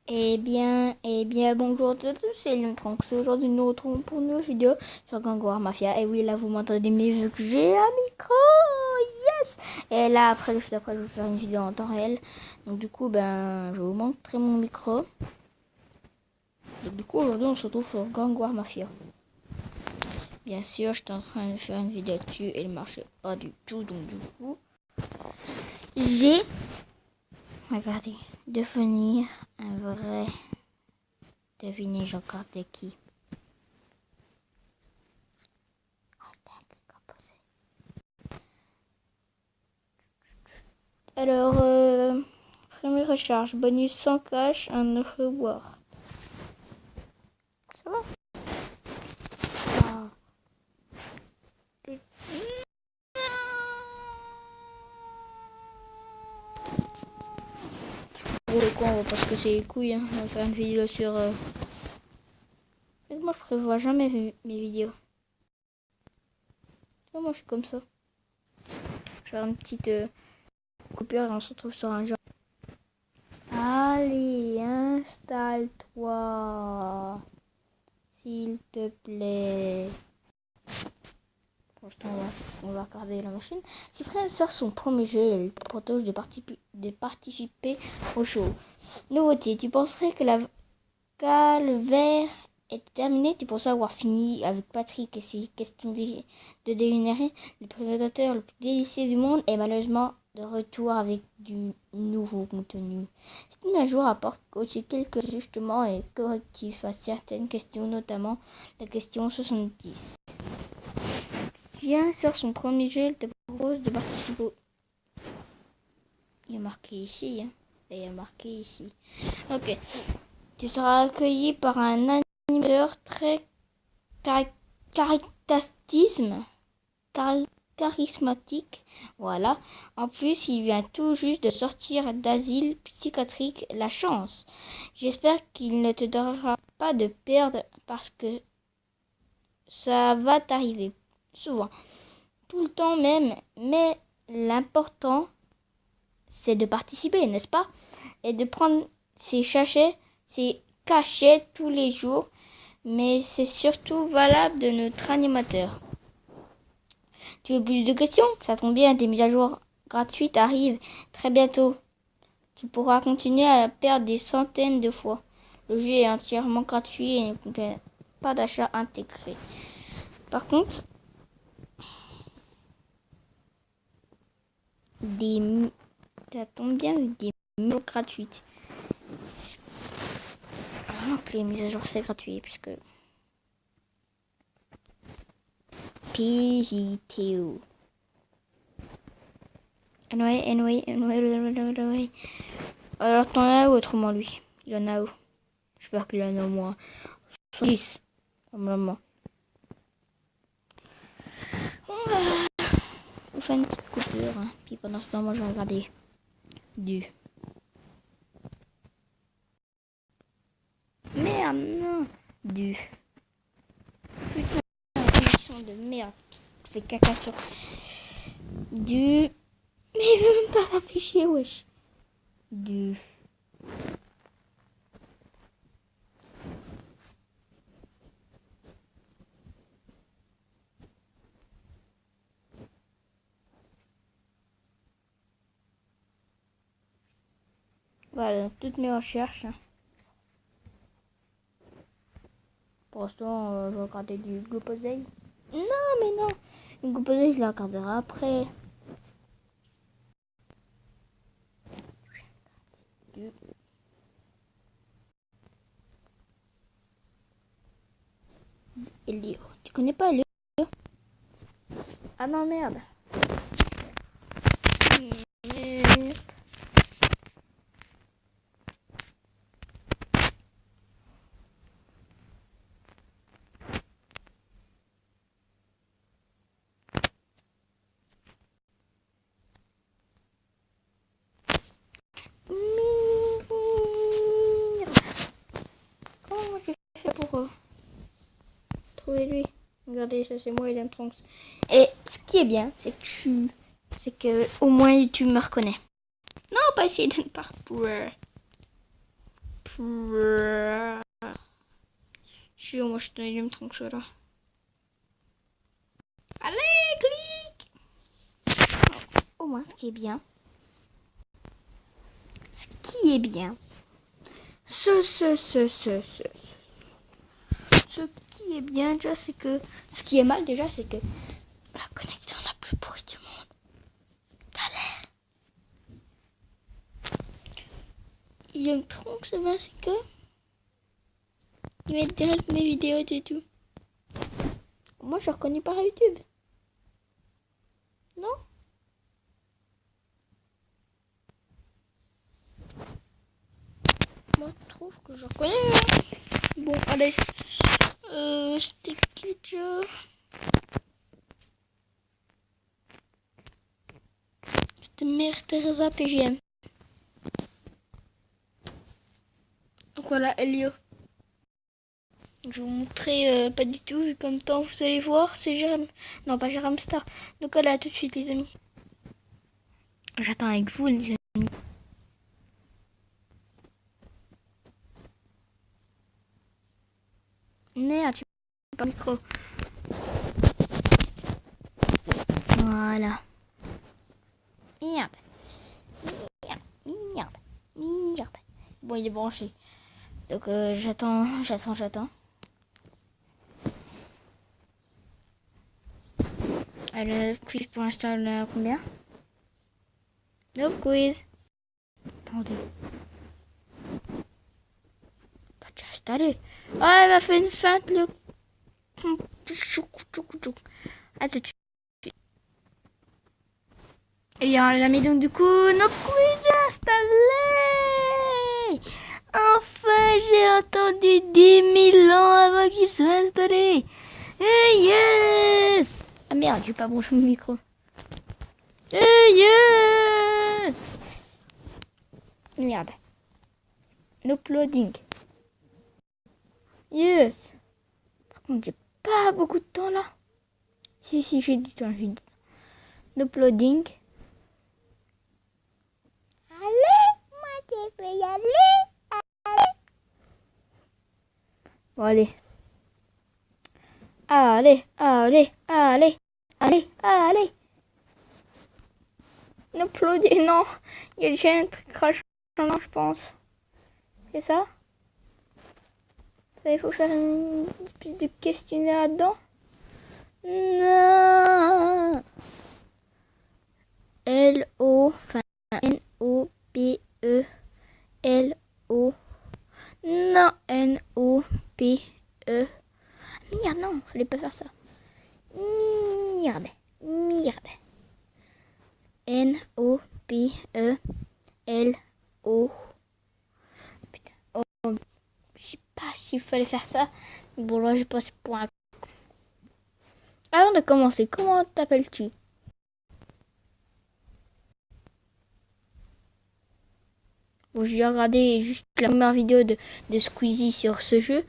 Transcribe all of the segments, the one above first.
Bonjour à tous, c'est Lintronx. Aujourd'hui, nous retrouvons pour une nouvelle vidéo sur Gang War Mafia. Et oui, là, vous m'entendez mieux vu que j'ai un micro. Yes! Et là, juste après, je vais faire une vidéo en temps réel. Donc, du coup, je vais vous montrer mon micro. Donc, du coup, aujourd'hui, on se retrouve sur Gang War Mafia. Bien sûr, j'étais en train de faire une vidéo dessus et elle ne marchait pas du tout. Donc, du coup, j'ai... Regardez, devenir un vrai... Devinez, j'ai encore de qui. Alors, première recharge, bonus sans cash, un reward. Ça va? Ah. Pour le coup, on va pas se casser les couilles, hein. On va faire une vidéo sur... Moi, je prévois jamais mes vidéos. Moi, je suis comme ça. Je vais faire une petite coupure et on se retrouve sur un jeu. Allez, installe-toi. S'il te plaît. Pour l'instant, on va regarder la machine. Cyprien sort son premier jeu et elle propose de participer au show. Nouveauté, tu penserais que la calvaire est terminée? Tu pensais avoir fini avec Patrick et ses questions de deviner le présentateur le plus délicieux du monde est malheureusement de retour avec du nouveau contenu. Cette mise à jour apporte aussi quelques ajustements et correctifs à certaines questions, notamment la question 70. Viens sur son premier jeu, il te propose de participer. Il y a marqué ici, hein. Il y a marqué ici. Ok. Tu seras accueilli par un animateur très charismatique. Voilà. En plus, il vient tout juste de sortir d'asile psychiatrique. La chance. J'espère qu'il ne te donnera pas de perdre parce que ça va t'arriver souvent. Tout le temps même, mais l'important c'est de participer, n'est-ce pas? Et de prendre ses cachets tous les jours, mais c'est surtout valable de notre animateur. Tu veux plus de questions? Ça tombe bien, des mises à jour gratuites arrivent très bientôt. Tu pourras continuer à perdre des centaines de fois. Le jeu est entièrement gratuit et ne contient pas d'achat intégré. Par contre, ça tombe bien, des mises à jour gratuites. Vraiment que les mises à jour c'est gratuit puisque PGTO. Anyway. Alors t'en as où autrement lui? Il en a où? J'espère qu'il en a au moins 10 normalement. On fait une petite coupure, hein. Puis pendant ce temps moi je vais regarder du. Merde, non. Du. Putain, connexion de merde qui fait caca sur du. Mais il veut même pas s'afficher, wesh. Du. Voilà, toutes mes recherches. Hein. Pour l'instant, je vais regarder du Goposei. Non, mais non. Le Goposei, je la regarderai après. Elio. Tu connais pas Elio? Ah non, merde. Comment j'ai fait pour trouver lui? Regardez, ça c'est moi et Lintronx. Et ce qui est bien, c'est que au moins YouTube me reconnaît. Non, pas essayer de ne pas. Chiant, moi je te donne tronc là. Allez, clique. Au moins, ce qui est bien. Ce qui est bien. Ce qui est bien déjà, c'est que... Ce qui est mal déjà, c'est que... La connexion la plus pourrie du monde. T'as l'air. Il aime trop que ça, c'est que... Il va être direct mes vidéos et tout. Moi, je reconnais par YouTube. Non? Moi, je trouve que je reconnais. Hein. Bon, allez. C'était qui déjà? C'était Mère Teresa PGM. Donc voilà, Elio. Je vais vous montrer pas du tout, vu comme temps vous allez voir, c'est Jérém. Non, pas Jérém Star. Donc voilà, à tout de suite les amis. J'attends avec vous les amis. Merde, j'ai pas le micro. Voilà. Merde. Merde. Bon, il est branché. Donc j'attends. Le quiz pour l'instant, elle a combien? No quiz. Attendez. Pas déjà installé. Ah, elle m'a fait une feinte, le... À tout de suite. Et on l'a mis donc du coup, no quiz installé. Enfin, j'ai attendu 10 000 ans avant qu'il soit installé. Et yes. Ah merde, j'ai pas branché mon micro. Et yes. Merde. Uploading. Yes. Par contre, j'ai pas beaucoup de temps là. Si, j'ai du temps, Uploading. Allez, moi je peux y aller. Bon, allez. Allez. Uploading, non. Il y a déjà un truc crachant, je pense. C'est ça? Il faut faire une espèce de questionnaire là-dedans. Non. L-O, enfin N-O-P-E, L-O. Non, N-O-P-E. Merde, non, fallait pas faire ça. Merde. N-O-P-E-L-O. Putain, oh, je sais pas s'il fallait faire ça. Bon, là, je passe pour un... Avant de commencer, comment t'appelles-tu? Bon, j'ai regardé juste la première vidéo de Squeezie sur ce jeu.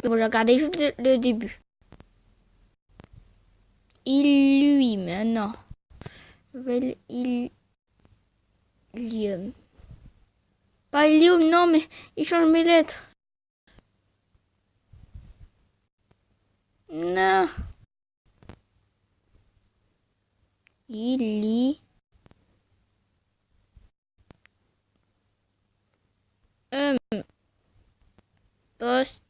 Bon, j'ai regardé juste le début. Non. Ilium. Pas Ilium, non, mais il change mes lettres. Non. Post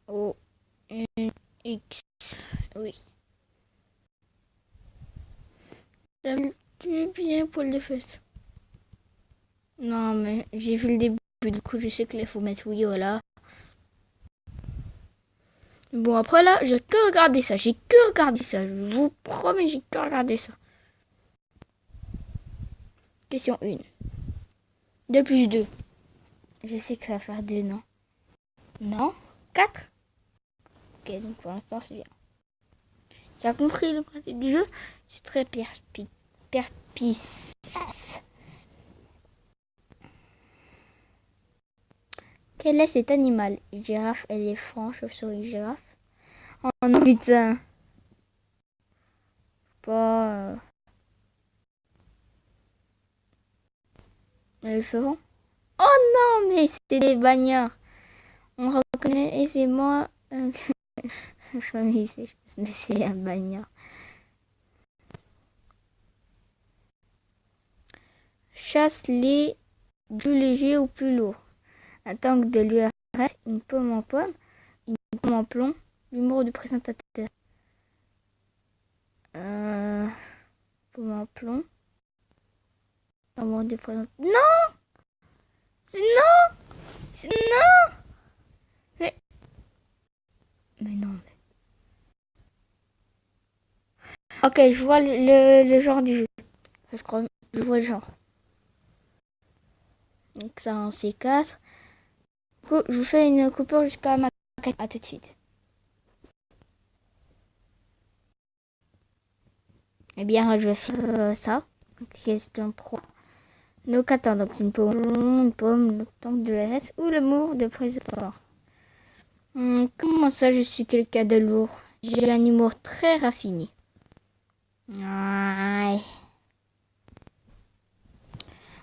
O N X. Oui. Tu bien poil de fesses. Non, mais j'ai vu le début, du coup je sais qu'il faut mettre oui, voilà. Bon, après là, j'ai que regardé ça. Je vous promets, j'ai que regardé ça. Question 1. 2 plus 2. Je sais que ça va faire 2, non? Non? 4? Ok, donc pour l'instant, c'est bien. Tu as compris le principe du jeu? C'est très perspicace. Quel est cet animal? Girafe, éléphant, chauve-souris, girafe. Oh non, putain. Pas... Le feront. Oh non, mais c'est des bagnards. On reconnaît aisément mais c'est un bagnard. Chasse les plus légers ou plus lourds. Un tank de l'URS, une pomme en pomme, une pomme en plomb, l'humour du présentateur. Pomme en plomb. L'humour du présentateur. Non! Non! Non! Mais non. Ok, je vois le genre du jeu. Enfin, je crois, je vois le genre. Donc ça en C4. Je vous fais une coupure jusqu'à ma 4. À tout de suite. Eh bien, je fais ça. Question 3. Donc attends, donc c'est une pomme, le tank de l'AS ou l'amour de président. Comment ça, je suis quelqu'un de lourd? J'ai un humour très raffiné.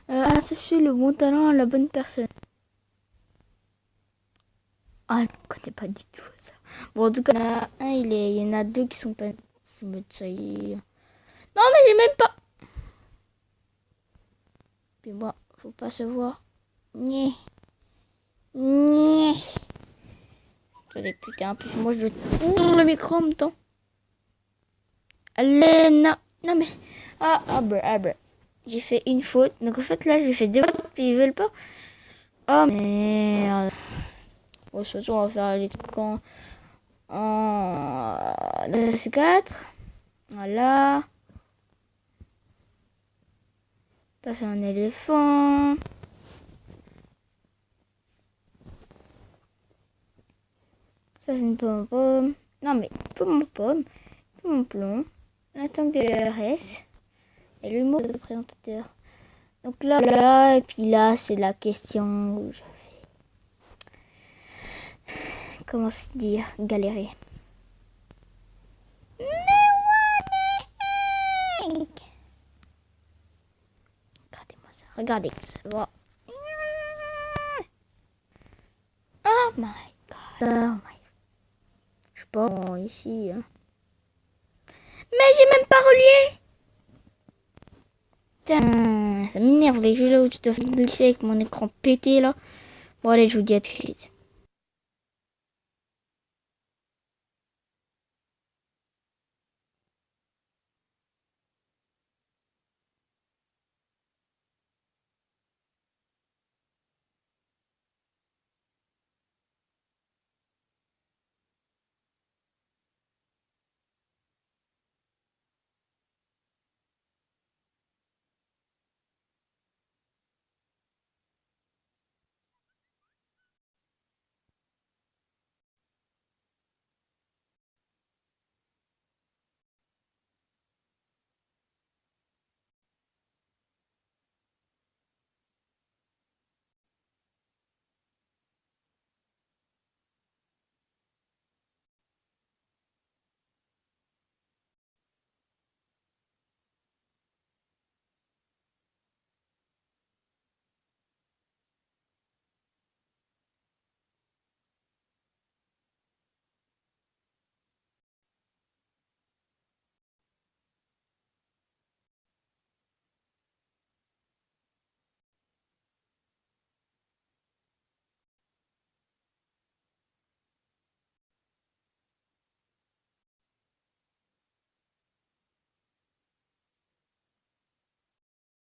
Associer le bon talent à la bonne personne. Ah, je ne connais pas du tout ça. Bon, en tout cas, il y en a un, il y en a deux qui sont pas... Je vais mettre ça y... Non, mais j'ai même pas... Puis bon, faut pas se voir. Nyeh. Attendez, putain, en plus, moi, je dois ouvrir le micro en même temps. Allez, non. Non, mais... Ah, j'ai fait une faute. Donc, en fait, là, j'ai fait deux fautes, puis ils veulent pas. Oh, merde. Bon, surtout, on va faire les trucs en C4. Voilà. Ça, c'est un éléphant. Ça, c'est une pomme. Non, mais pomme, pomme plomb. Un tank de l'ERS. Et l'humour de présentateur. Donc là, et puis là, c'est la question où je vais... Comment se dire? Galérer. Regardez-moi ça. Regardez. Ça va. Oh my god. Oh my. Je sais pas, bon, ici. Hein. Mais j'ai même pas relié. Putain, ça m'énerve les jeux là où tu dois glisser avec mon écran pété là. Bon allez, je vous dis à tout de suite.